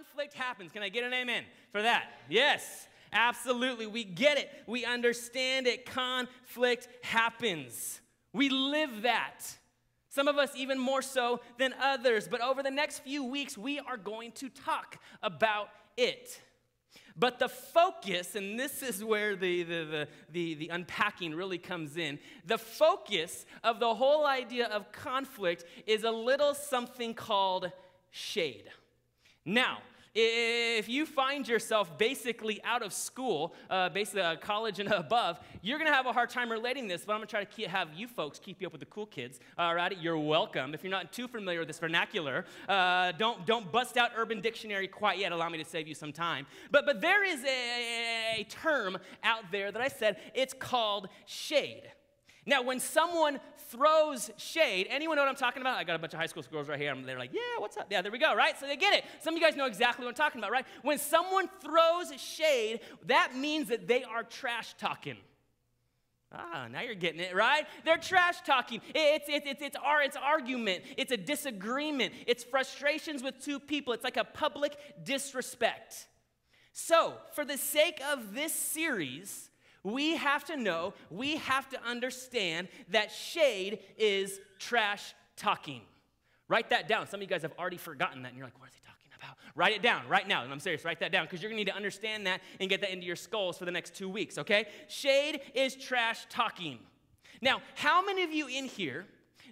conflict happens. Can I get an amen for that? Yes, absolutely. We get it. We understand it. Conflict happens. We live that. Some of us even more so than others. But over the next few weeks, we are going to talk about it. But the focus, and this is where the unpacking really comes in, the focus of the whole idea of conflict is a little something called shade. Now, if you find yourself basically out of school, basically college and above, you're going to have a hard time relating this, but I'm going to try to have you folks keep you up with the cool kids. All right, you're welcome. If you're not too familiar with this vernacular, don't bust out Urban Dictionary quite yet. Allow me to save you some time. But there is a term out there that I said, it's called shade. Now, when someone throws shade, anyone know what I'm talking about? I got a bunch of high school girls right here. They're like, yeah, what's up? Yeah, there we go, right? So they get it. Some of you guys know exactly what I'm talking about, right? When someone throws shade, that means that they are trash talking. Now you're getting it, right? They're trash talking. It's argument. It's a disagreement. It's frustrations with two people. It's like a public disrespect. So, for the sake of this series, we have to know, we have to understand that shade is trash talking. Write that down. Some of you guys have already forgotten that, and you're like, what are they talking about? Write it down right now, and I'm serious, write that down, because you're going to need to understand that and get that into your skulls for the next 2 weeks, okay? Shade is trash talking. Now, how many of you in here,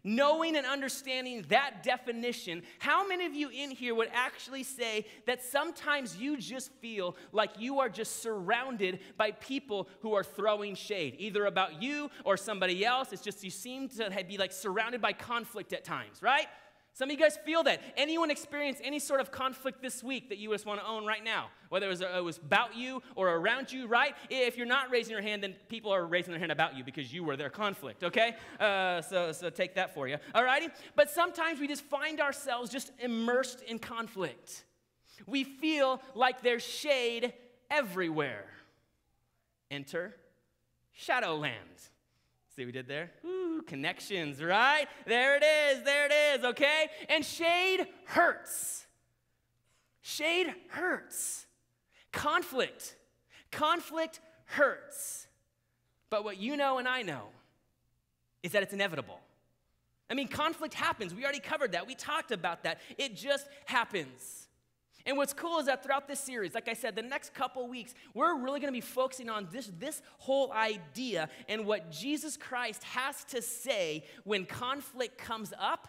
knowing and understanding that definition, how many of you in here would actually say that sometimes you just feel like you are just surrounded by people who are throwing shade, either about you or somebody else? It's just you seem to be like surrounded by conflict at times, right? Some of you guys feel that. Anyone experience any sort of conflict this week that you just want to own right now? Whether it was about you or around you, right? If you're not raising your hand, then people are raising their hand about you because you were their conflict, okay? So take that for you, all righty? But sometimes we just find ourselves just immersed in conflict. We feel like there's shade everywhere. Enter Shadowland. See what we did there? Ooh, connections, right? There it is, okay? And shade hurts. Shade hurts. Conflict hurts. But what you know and I know is that it's inevitable. I mean, conflict happens. We already covered that. We talked about that. It just happens. And what's cool is that throughout this series, like I said, the next couple weeks, we're really going to be focusing on this whole idea and what Jesus Christ has to say when conflict comes up.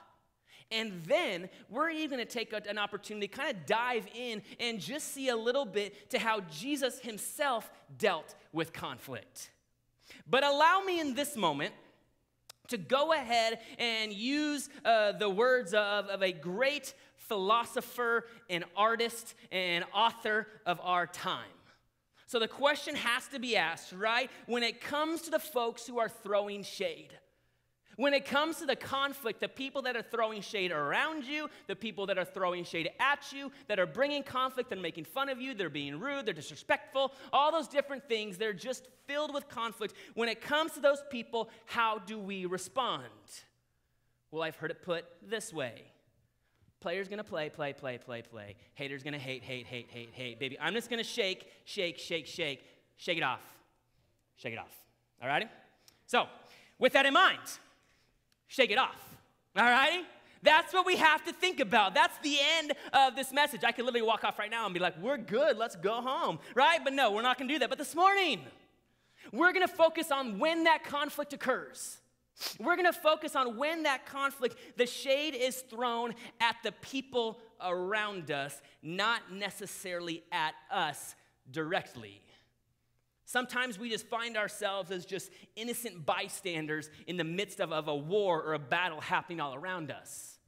And then we're even going to take an opportunity to kind of dive in and just see a little bit to how Jesus himself dealt with conflict. But allow me in this moment to go ahead and use the words of a great philosopher and artist and author of our time. So the question has to be asked, right? When it comes to the folks who are throwing shade, when it comes to the conflict, the people that are throwing shade around you, the people that are throwing shade at you, that are bringing conflict, they're making fun of you, they're being rude, they're disrespectful, all those different things, they're just filled with conflict. When it comes to those people, how do we respond? Well, I've heard it put this way. Player's gonna play. Hater's gonna hate. Baby, I'm just gonna shake it off. All righty? So, with that in mind, shake it off. All righty? That's what we have to think about. That's the end of this message. I could literally walk off right now and be like, we're good, let's go home, right? But no, we're not gonna do that. But this morning, we're gonna focus on when that conflict occurs. We're going to focus on when that conflict, the shade is thrown at the people around us, not necessarily at us directly. Sometimes we just find ourselves as just innocent bystanders in the midst of a war or a battle happening all around us.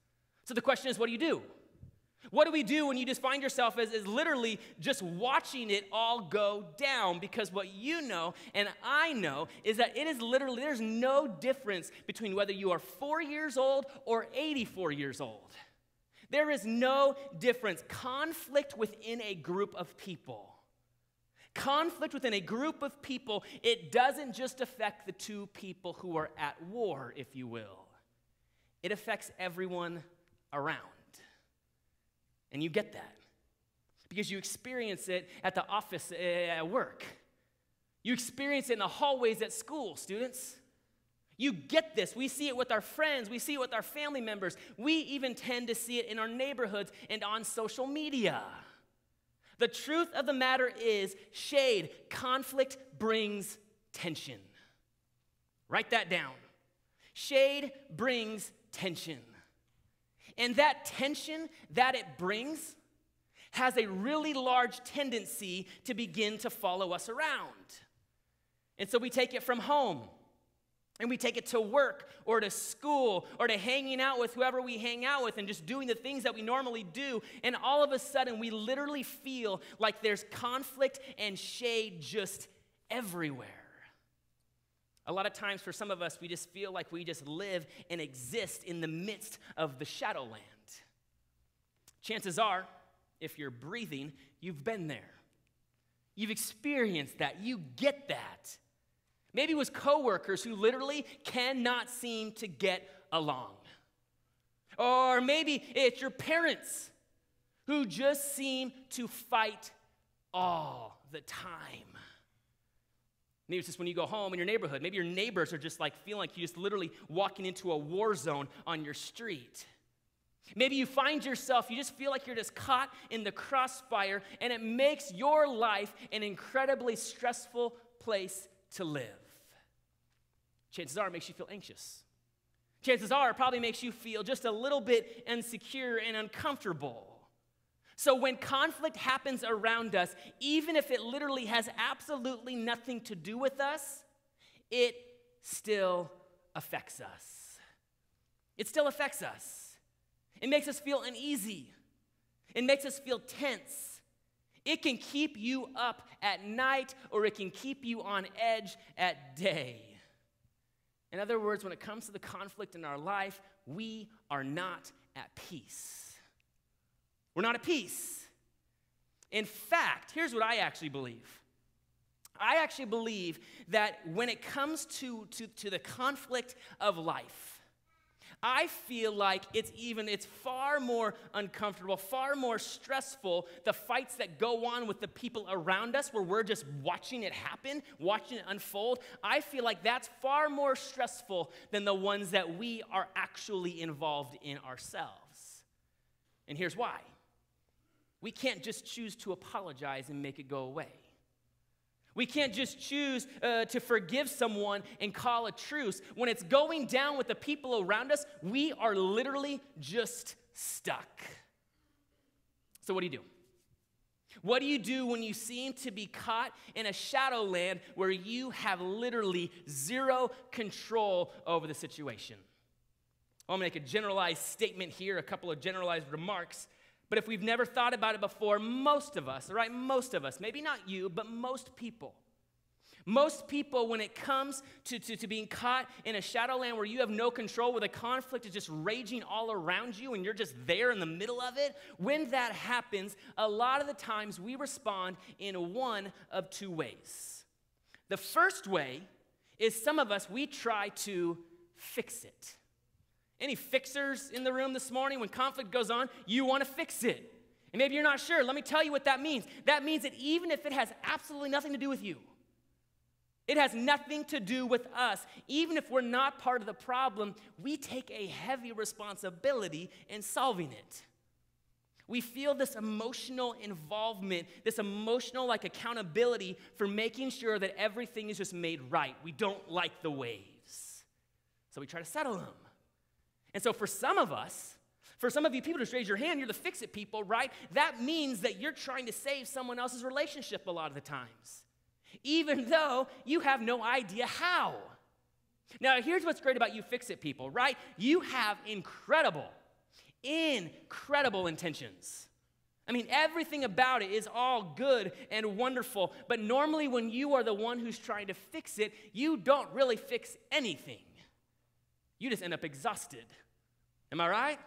So the question is, what do you do? What do we do when you just find yourself as literally just watching it all go down? Because what you know and I know is that it is literally, there's no difference between whether you are 4 years old or 84 years old. There is no difference. Conflict within a group of people. Conflict within a group of people, it doesn't just affect the two people who are at war, if you will. It affects everyone around. And you get that. because you experience it at the office, at work. You experience it in the hallways at school, students. You get this. We see it with our friends. We see it with our family members. We even tend to see it in our neighborhoods and on social media. The truth of the matter is, shade, conflict brings tension. Write that down. Shade brings tension. And that tension that it brings has a really large tendency to begin to follow us around. And so we take it from home, and we take it to work or to school or to hanging out with whoever we hang out with and just doing the things that we normally do. And all of a sudden, we literally feel like there's conflict and shade just everywhere. A lot of times for some of us, we just feel like we just live and exist in the midst of the Shadowland. Chances are, if you're breathing, you've been there. You've experienced that. You get that. Maybe it was coworkers who literally cannot seem to get along. Or maybe it's your parents who just seem to fight all the time. Maybe it's just when you go home in your neighborhood. Maybe your neighbors are just like feeling like you're just literally walking into a war zone on your street. Maybe you find yourself, you just feel like you're just caught in the crossfire, and it makes your life an incredibly stressful place to live. Chances are it makes you feel anxious. Chances are it probably makes you feel just a little bit insecure and uncomfortable. So when conflict happens around us, even if it literally has absolutely nothing to do with us, it still affects us. It still affects us. It makes us feel uneasy. It makes us feel tense. It can keep you up at night, or it can keep you on edge at day. In other words, when it comes to the conflict in our life, we are not at peace. We're not at peace. In fact, here's what I actually believe. I actually believe that when it comes to the conflict of life, I feel like it's far more uncomfortable, far more stressful, the fights that go on with the people around us where we're just watching it happen, watching it unfold. I feel like that's far more stressful than the ones that we are actually involved in ourselves. And here's why. We can't just choose to apologize and make it go away. We can't just choose to forgive someone and call a truce. When it's going down with the people around us, we are literally just stuck. So what do you do? What do you do when you seem to be caught in a shadowland where you have literally zero control over the situation? I'll make a generalized statement here, a couple of generalized remarks. But if we've never thought about it before, most of us, maybe not you, but most people, when it comes to being caught in a shadowland where you have no control, where the conflict is just raging all around you and you're just there in the middle of it, when that happens, a lot of the times we respond in one of two ways. The first way is some of us, we try to fix it. Any fixers in the room this morning? When conflict goes on, you want to fix it. And maybe you're not sure. Let me tell you what that means. That means that even if it has absolutely nothing to do with you, it has nothing to do with us, even if we're not part of the problem, we take a heavy responsibility in solving it. We feel this emotional involvement, this emotional accountability for making sure that everything is just made right. We don't like the waves, so we try to settle them. And so for some of you, people just raise your hand, you're the fix-it people, right? That means that you're trying to save someone else's relationship a lot of the times, even though you have no idea how. Now, here's what's great about you fix-it people, right? You have incredible intentions. I mean, everything about it is all good and wonderful, but normally when you are the one who's trying to fix it, you don't really fix anything. You just end up exhausted. Am I right?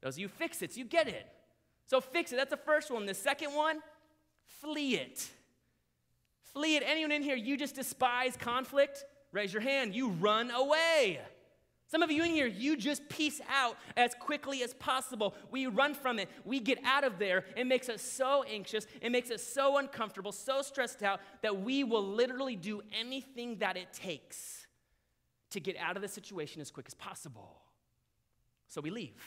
Those of you fix-its, you get it. So fix it, that's the first one. The second one, flee it. Flee it. Anyone in here, you just despise conflict? Raise your hand. You run away. Some of you in here, you just peace out as quickly as possible. We run from it. We get out of there. It makes us so anxious. It makes us so uncomfortable, so stressed out that we will literally do anything that it takes to get out of the situation as quick as possible. So we leave.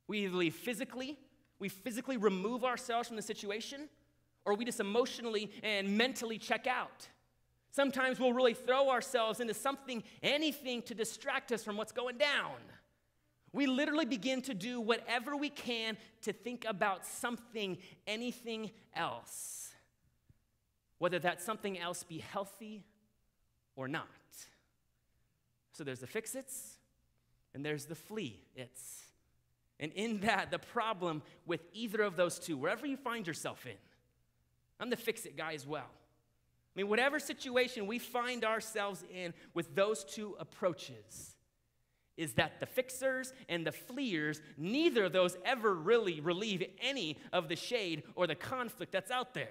We either leave physically, we physically remove ourselves from the situation, or we just emotionally and mentally check out. Sometimes we'll really throw ourselves into something, anything to distract us from what's going down. We literally begin to do whatever we can to think about something, anything else. Whether that something else be healthy or not. So there's the fix-its, and there's the flee-its. And in that, the problem with either of those two, wherever you find yourself in, I'm the fix-it guy as well. I mean, whatever situation we find ourselves in with those two approaches is that the fixers and the fleers, neither of those ever really relieve any of the shade or the conflict that's out there.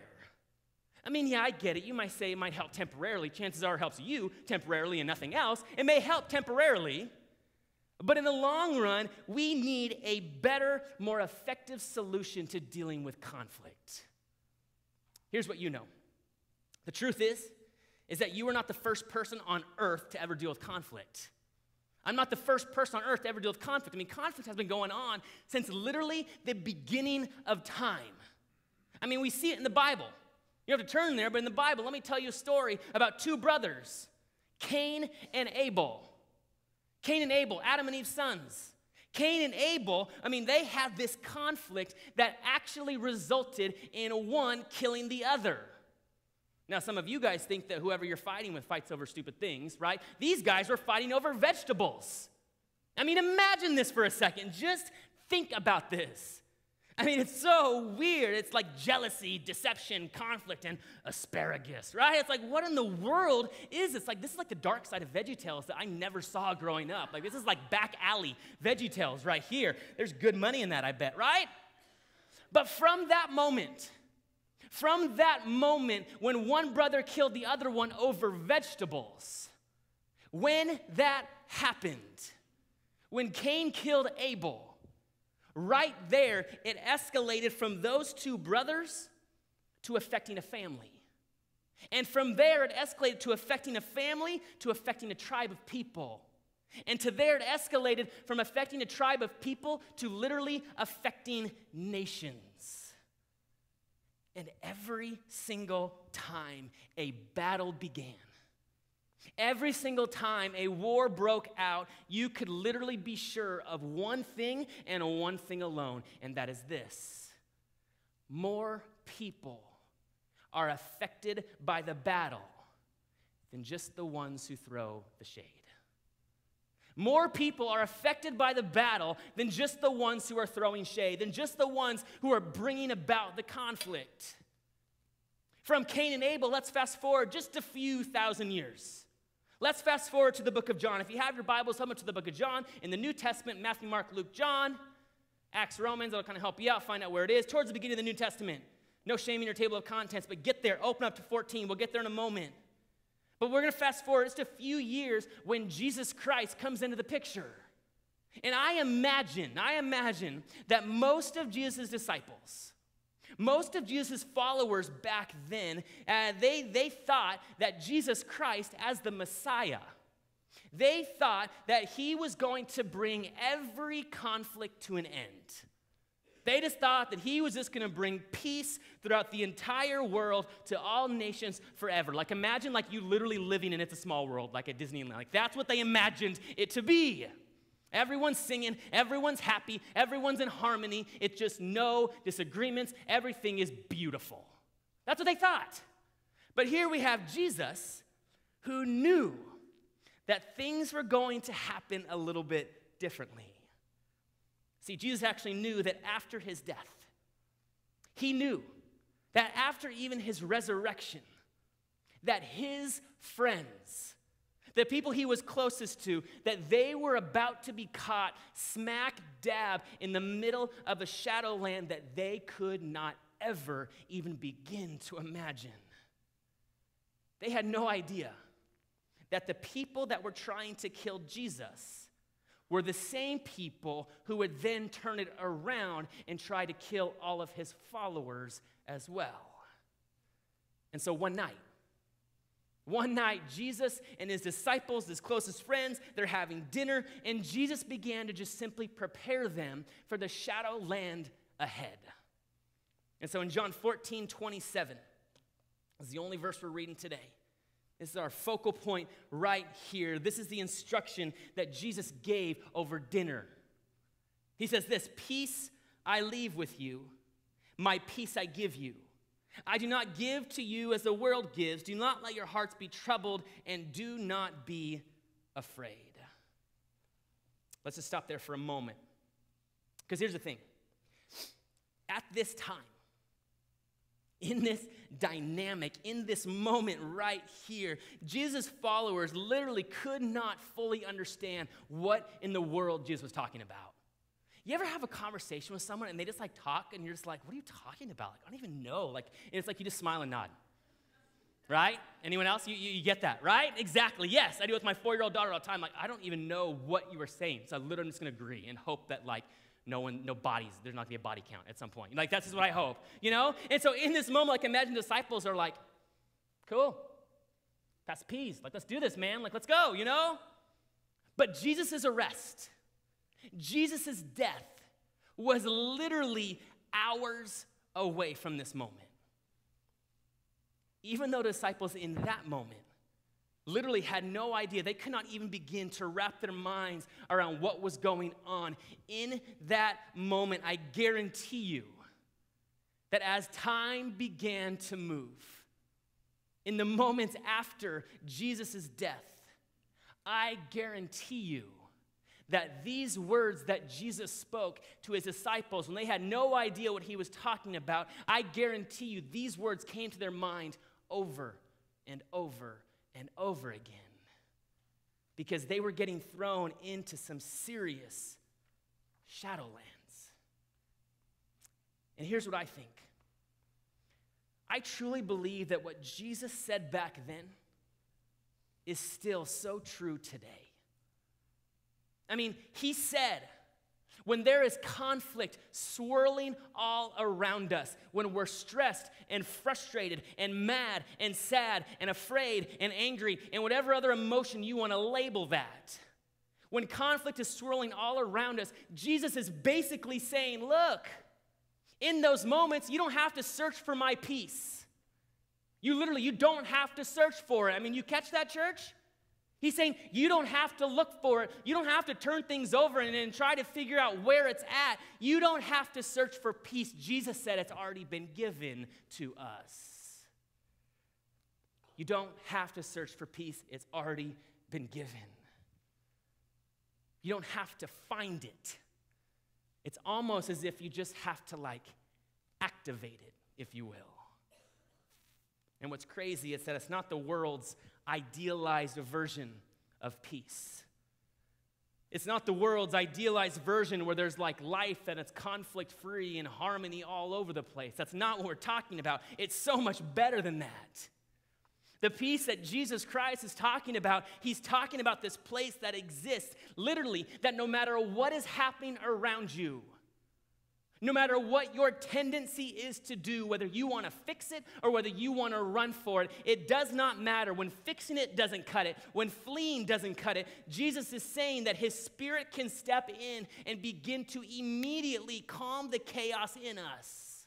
I mean, yeah, I get it. You might say it might help temporarily. Chances are it helps you temporarily and nothing else. It may help temporarily, but in the long run, we need a better, more effective solution to dealing with conflict. Here's what you know. The truth is that you are not the first person on earth to ever deal with conflict. I'm not the first person on earth to ever deal with conflict. I mean, conflict has been going on since literally the beginning of time. I mean, we see it in the Bible. You have to turn there, but in the Bible, let me tell you a story about two brothers, Cain and Abel. Cain and Abel, Adam and Eve's sons. Cain and Abel, I mean, they had this conflict that actually resulted in one killing the other. Now, some of you guys think that whoever you're fighting with fights over stupid things, right? These guys were fighting over vegetables. I mean, imagine this for a second. Just think about this. I mean, it's so weird. It's like jealousy, deception, conflict, and asparagus, right? It's like, what in the world is this? Like, this is like the dark side of VeggieTales that I never saw growing up. Like, this is like back alley VeggieTales right here. There's good money in that, I bet, right? But from that moment when one brother killed the other one over vegetables, when that happened, when Cain killed Abel, right there, it escalated from those two brothers to affecting a family. And from there, it escalated to affecting a family, to affecting a tribe of people. And to there, it escalated from affecting a tribe of people to literally affecting nations. And every single time a battle began, every single time a war broke out, you could literally be sure of one thing and one thing alone, and that is this: more people are affected by the battle than just the ones who throw the shade. More people are affected by the battle than just the ones who are throwing shade, than just the ones who are bringing about the conflict. From Cain and Abel, let's fast forward just a few thousand years. Let's fast forward to the book of John. If you have your Bibles, come up to the book of John in the New Testament, Matthew, Mark, Luke, John, Acts, Romans. That'll kind of help you out, find out where it is. Towards the beginning of the New Testament. No shame in your table of contents, but get there. Open up to 14. We'll get there in a moment. But we're going to fast forward just a few years when Jesus Christ comes into the picture. And I imagine that most of Jesus' disciples, most of Jesus' followers back then, they thought that Jesus Christ, as the Messiah, they thought that he was going to bring every conflict to an end. They just thought that he was just going to bring peace throughout the entire world to all nations forever. Like, imagine like you literally living in It's a Small World, like at Disneyland. Like, that's what they imagined it to be. Everyone's singing, everyone's happy, everyone's in harmony. It's just no disagreements. Everything is beautiful. That's what they thought. But here we have Jesus, who knew that things were going to happen a little bit differently. See, Jesus actually knew that after his death, he knew that after even his resurrection, that his friends, the people he was closest to, that they were about to be caught smack dab in the middle of a Shadowland that they could not ever even begin to imagine. They had no idea that the people that were trying to kill Jesus were the same people who would then turn it around and try to kill all of his followers as well. And so one night, Jesus and his disciples, his closest friends, they're having dinner, and Jesus began to just simply prepare them for the Shadowland ahead. And so in John 14:27, is the only verse we're reading today. This is our focal point right here. This is the instruction that Jesus gave over dinner. He says this, "Peace I leave with you, my peace I give you. I do not give to you as the world gives. Do not let your hearts be troubled, and do not be afraid." Let's just stop there for a moment. Because here's the thing. At this time, in this dynamic, in this moment right here, Jesus' followers literally could not fully understand what in the world Jesus was talking about. You ever have a conversation with someone and they just talk and you're just like, what are you talking about? I don't even know. And it's like you just smile and nod. Right? Anyone else? You get that, right? Exactly. Yes, I do with my 4-year-old daughter all the time. I don't even know what you were saying. So I literally am just going to agree and hope that no bodies, there's not going to be a body count at some point. That's just what I hope, And so in this moment, imagine disciples are like, cool, that's peace. Let's do this, man. Let's go, But Jesus' arrest, Jesus' death was literally hours away from this moment. Even though the disciples in that moment literally had no idea. They could not even begin to wrap their minds around what was going on. In that moment, I guarantee you that as time began to move, in the moments after Jesus' death, I guarantee you that these words that Jesus spoke to his disciples when they had no idea what he was talking about, I guarantee you these words came to their mind over and over and over again, because they were getting thrown into some serious Shadowlands. And here's what I think. I truly believe that what Jesus said back then is still so true today. He said, when there is conflict swirling all around us, when we're stressed and frustrated and mad and sad and afraid and angry and whatever other emotion you want to label that, when conflict is swirling all around us, Jesus is basically saying, look, in those moments, you don't have to search for my peace. You don't have to search for it. You catch that, church? He's saying you don't have to look for it. You don't have to turn things over and try to figure out where it's at. You don't have to search for peace. Jesus said it's already been given to us. You don't have to search for peace. It's already been given. You don't have to find it. It's almost as if you just have to activate it, if you will. And what's crazy is that it's not the world's idealized version of peace. It's not the world's idealized version where there's life and it's conflict-free and harmony all over the place. That's not what we're talking about. It's so much better than that. The peace that Jesus Christ is talking about, he's talking about this place that exists, literally, that no matter what is happening around you, no matter what your tendency is to do, whether you want to fix it or whether you want to run for it, it does not matter. When fixing it doesn't cut it, when fleeing doesn't cut it, Jesus is saying that his Spirit can step in and begin to immediately calm the chaos in us,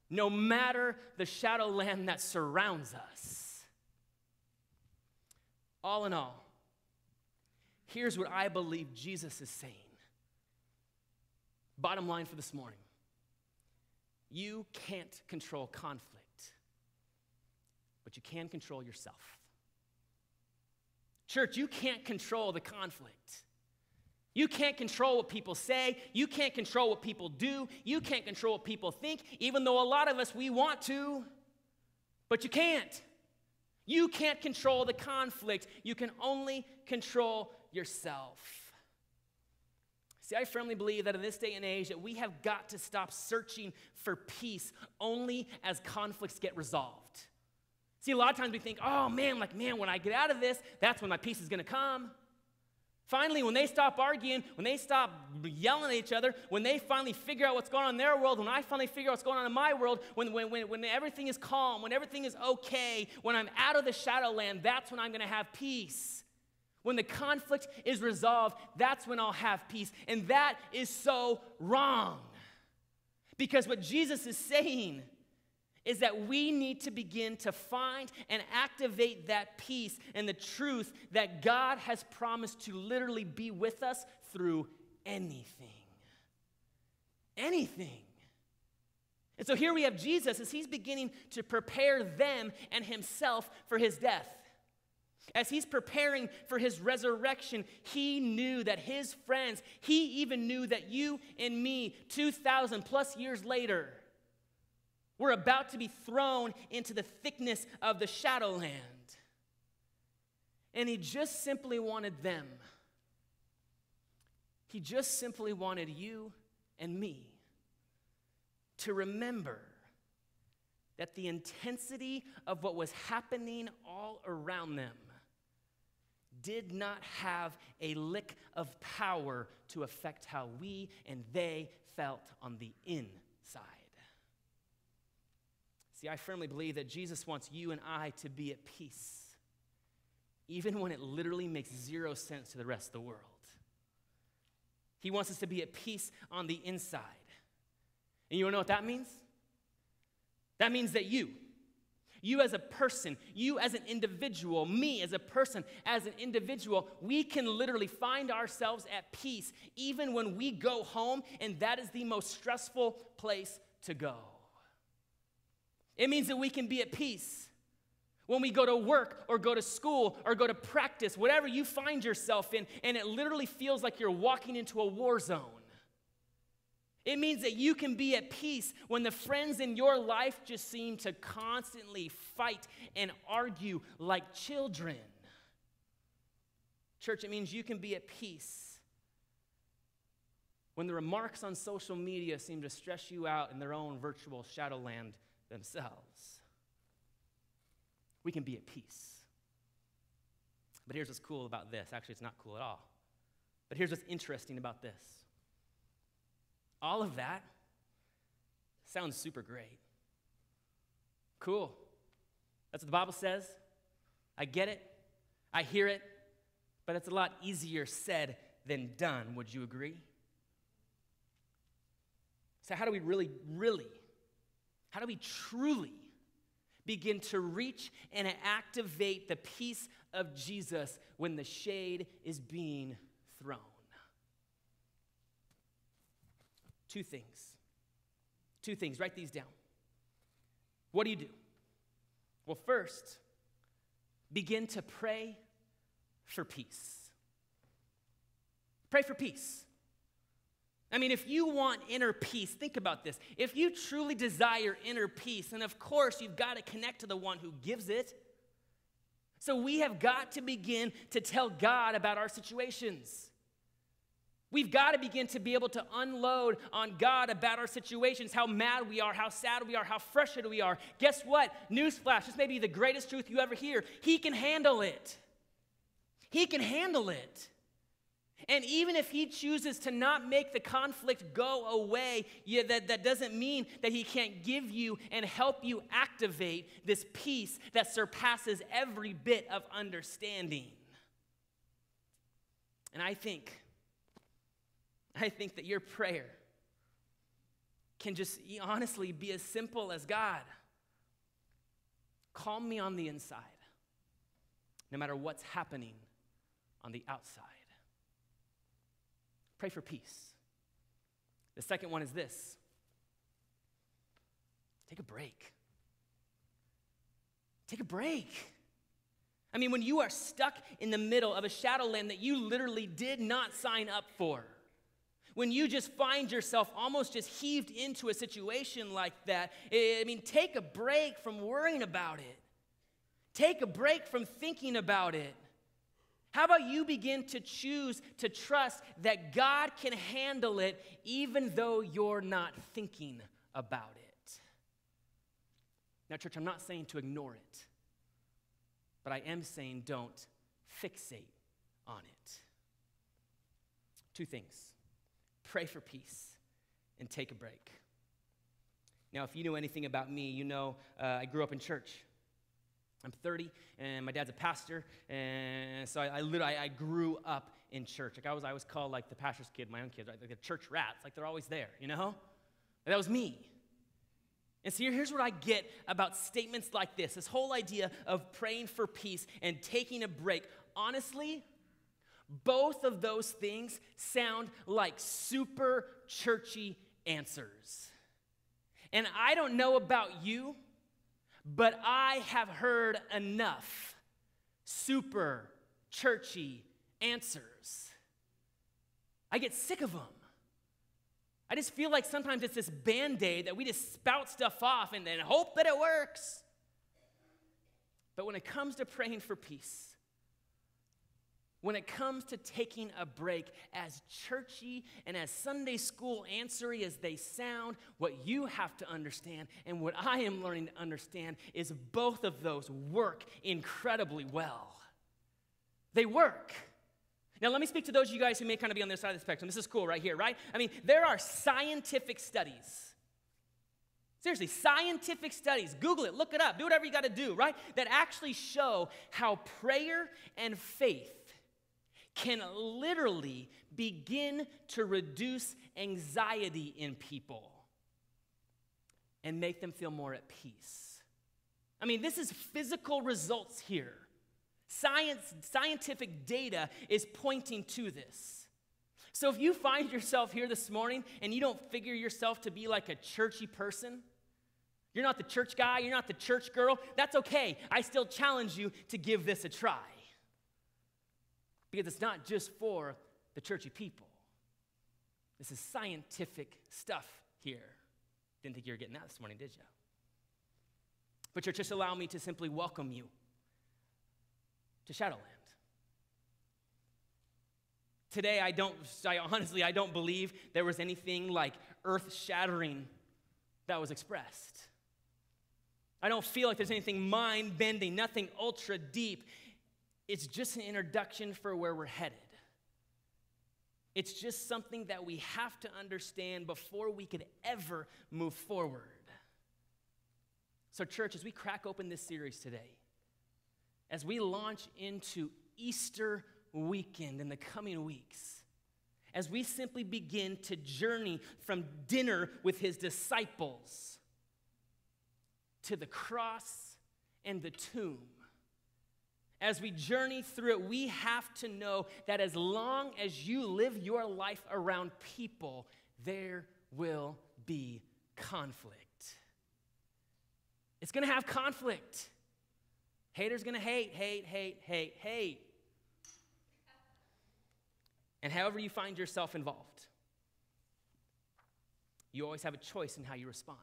no matter the shadowland that surrounds us. All in all, here's what I believe Jesus is saying. Bottom line for this morning, you can't control conflict, but you can control yourself. Church, you can't control the conflict. You can't control what people say. You can't control what people do. You can't control what people think, even though a lot of us, we want to, but you can't. You can't control the conflict. You can only control yourself. See, I firmly believe that in this day and age that we have got to stop searching for peace only as conflicts get resolved. See, a lot of times we think, oh man, when I get out of this, that's when my peace is going to come. Finally, when they stop arguing, when they stop yelling at each other, when they finally figure out what's going on in their world, when I finally figure out what's going on in my world, when everything is calm, when everything is okay, when I'm out of the Shadowland, that's when I'm going to have peace. When the conflict is resolved, that's when I'll have peace. And that is so wrong. Because what Jesus is saying is that we need to begin to find and activate that peace and the truth that God has promised to literally be with us through anything. Anything. And so here we have Jesus as he's beginning to prepare them and himself for his death. As he's preparing for his resurrection, he knew that his friends, he even knew that you and me, 2,000 plus years later, we're about to be thrown into the thickness of the Shadowland. And he just simply wanted them. He just simply wanted you and me to remember that the intensity of what was happening all around them did not have a lick of power to affect how we and they felt on the inside. See, I firmly believe that Jesus wants you and I to be at peace, even when it literally makes zero sense to the rest of the world. He wants us to be at peace on the inside. And you want to know what that means? That means that you as a person, you as an individual, me as a person, as an individual, we can literally find ourselves at peace even when we go home, and that is the most stressful place to go. It means that we can be at peace when we go to work or go to school or go to practice, whatever you find yourself in, and it literally feels like you're walking into a war zone. It means that you can be at peace when the friends in your life just seem to constantly fight and argue like children. Church, it means you can be at peace when the remarks on social media seem to stress you out in their own virtual Shadowland themselves. We can be at peace. But here's what's cool about this. Actually, it's not cool at all. But here's what's interesting about this. All of that sounds super great. Cool. That's what the Bible says. I get it. I hear it. But it's a lot easier said than done. Would you agree? So how do we how do we truly begin to reach and activate the peace of Jesus when the shade is being thrown? Two things. Write these down. What do you do? Well, first, begin to pray for peace. Pray for peace. I mean, if you want inner peace, think about this. If you truly desire inner peace, then of course you've got to connect to the one who gives it. So we have got to begin to tell God about our situations. We've got to begin to be able to unload on God about our situations, how mad we are, how sad we are, how frustrated we are. Guess what? Newsflash, this may be the greatest truth you ever hear. He can handle it. He can handle it. And even if he chooses to not make the conflict go away, that doesn't mean that he can't give you and help you activate this peace that surpasses every bit of understanding. And I think that your prayer can just honestly be as simple as, God, calm me on the inside, no matter what's happening on the outside. Pray for peace. The second one is this. Take a break. Take a break. I mean, when you are stuck in the middle of a Shadowland that you literally did not sign up for, when you just find yourself almost just heaved into a situation like that, I mean, take a break from worrying about it. Take a break from thinking about it. How about you begin to choose to trust that God can handle it even though you're not thinking about it? Now, church, I'm not saying to ignore it. but I am saying don't fixate on it. 2 things. Pray for peace and take a break. Now, if you know anything about me, you know I grew up in church. I'm 30, and my dad's a pastor, and so I grew up in church. Like I was called like the pastor's kid, my own kids, right? Like the church rats, like they're always there, you know? That was me. And so here's what I get about statements like this whole idea of praying for peace and taking a break. Honestly, both of those things sound like super churchy answers. And I don't know about you, but I have heard enough super churchy answers. I get sick of them. I just feel like sometimes it's this Band-Aid that we just spout stuff off and then hope that it works. But when it comes to praying for peace, when it comes to taking a break, as churchy and as Sunday school answery as they sound, what you have to understand and what I am learning to understand is both of those work incredibly well. They work. Now, let me speak to those of you guys who may kind of be on this side of the spectrum. This is cool right here, right? I mean, there are scientific studies. Seriously, scientific studies. Google it, look it up, do whatever you got to do, right? That actually show how prayer and faith can literally begin to reduce anxiety in people and make them feel more at peace. I mean, this is physical results here. Scientific data is pointing to this. So if you find yourself here this morning and you don't figure yourself to be like a churchy person, you're not the church guy, you're not the church girl, that's okay. I still challenge you to give this a try. Because it's not just for the churchy people. This is scientific stuff here. Didn't think you were getting that this morning, did you? But church, just allow me to simply welcome you to Shadowland. Today, I don't believe there was anything like earth-shattering that was expressed. I don't feel like there's anything mind-bending, nothing ultra-deep. It's just an introduction for where we're headed. It's just something that we have to understand before we could ever move forward. So church, as we crack open this series today, as we launch into Easter weekend in the coming weeks, as we simply begin to journey from dinner with his disciples to the cross and the tomb, as we journey through it, we have to know that as long as you live your life around people, there will be conflict. It's going to have conflict. Haters going to hate. And however you find yourself involved, you always have a choice in how you respond.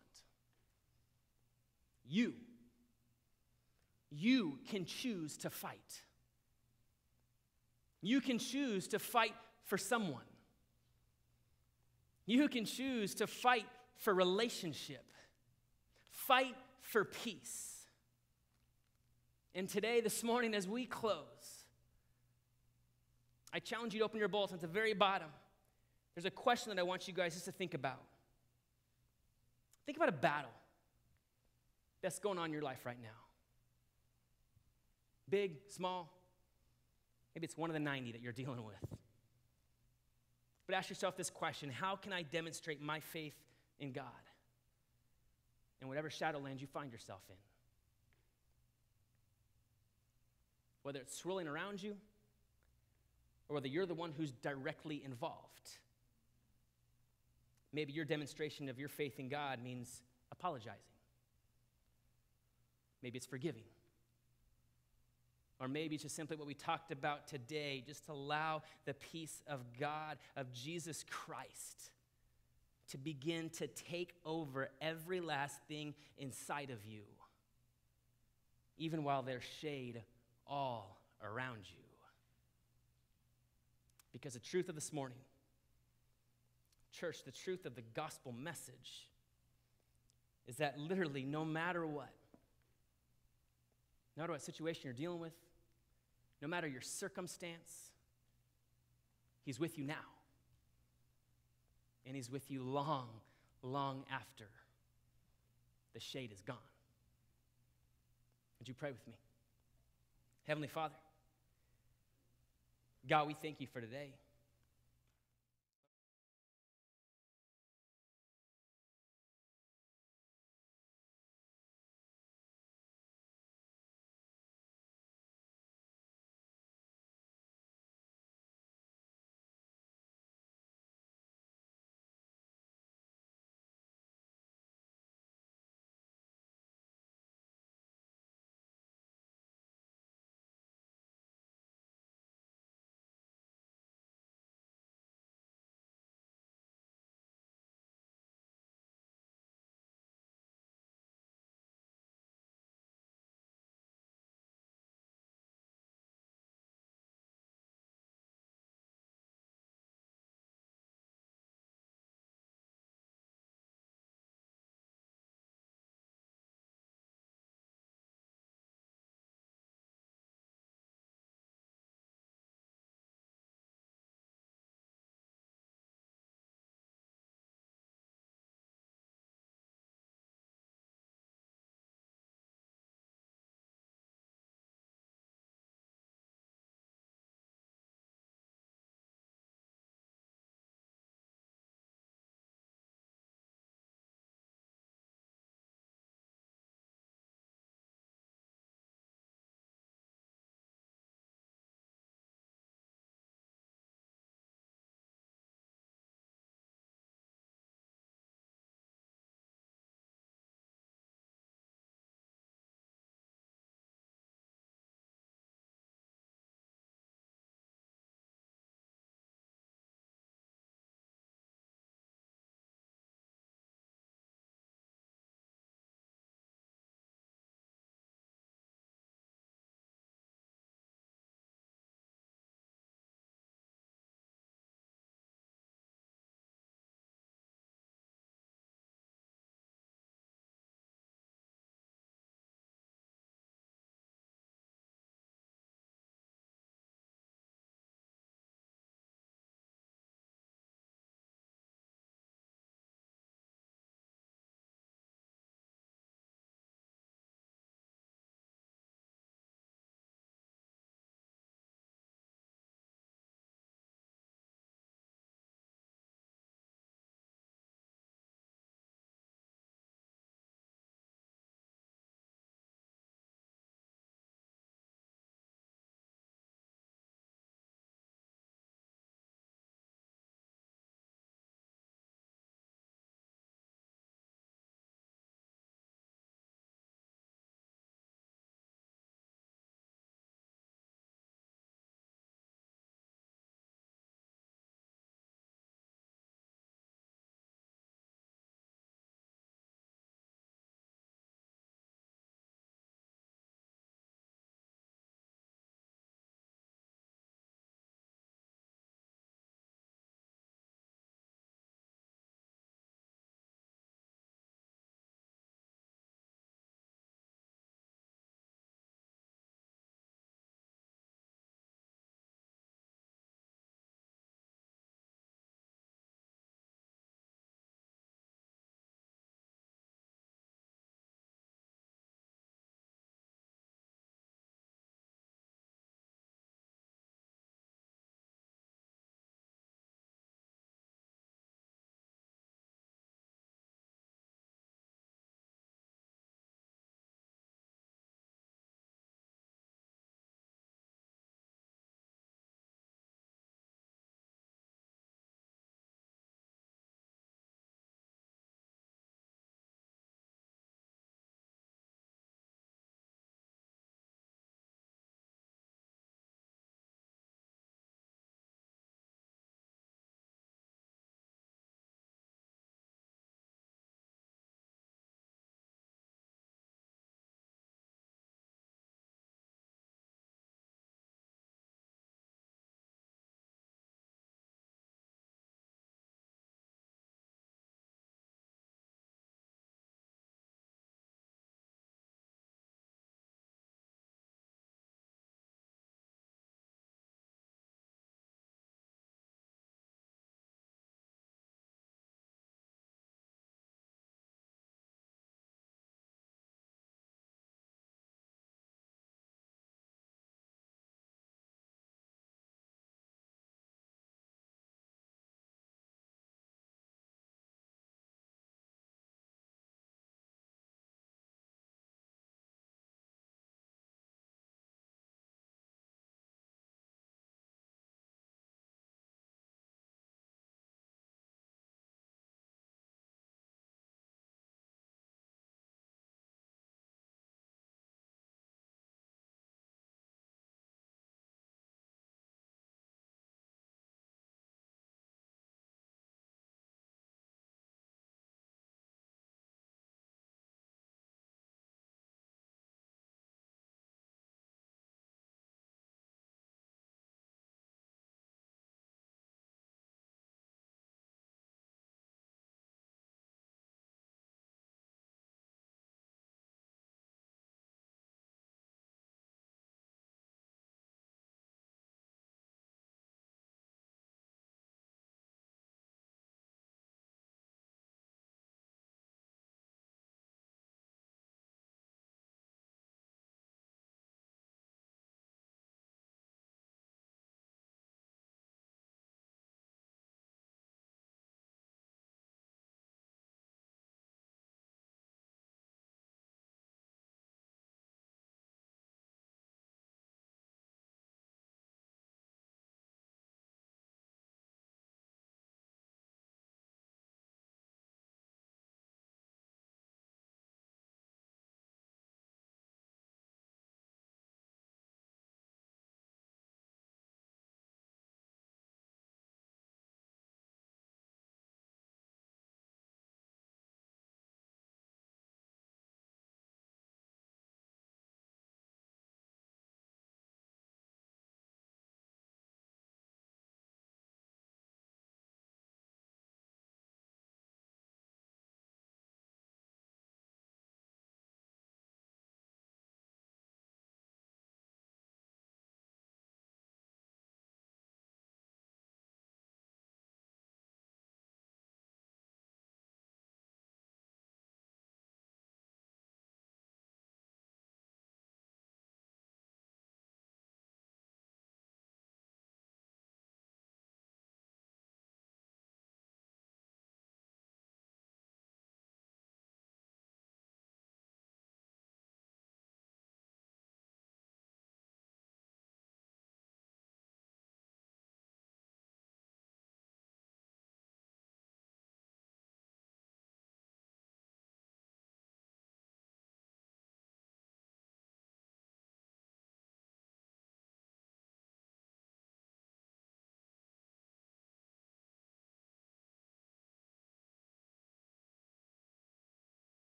You can choose to fight. You can choose to fight for someone. You can choose to fight for relationship. Fight for peace. And today, this morning, as we close, I challenge you to open your bulletin at the very bottom. There's a question that I want you guys just to think about. Think about a battle that's going on in your life right now. Big, small, maybe it's one of the 90 that you're dealing with. But ask yourself this question: how can I demonstrate my faith in God in whatever shadowland you find yourself in? Whether it's swirling around you or whether you're the one who's directly involved. Maybe your demonstration of your faith in God means apologizing. Maybe it's forgiving. Or maybe it's just simply what we talked about today, just allow the peace of God, of Jesus Christ, to begin to take over every last thing inside of you, even while there's shade all around you. Because the truth of this morning, church, the truth of the gospel message is that literally no matter what, No matter what situation you're dealing with, no matter your circumstance, he's with you now. And he's with you long, long after the shade is gone. Would you pray with me? Heavenly Father, God, we thank you for today.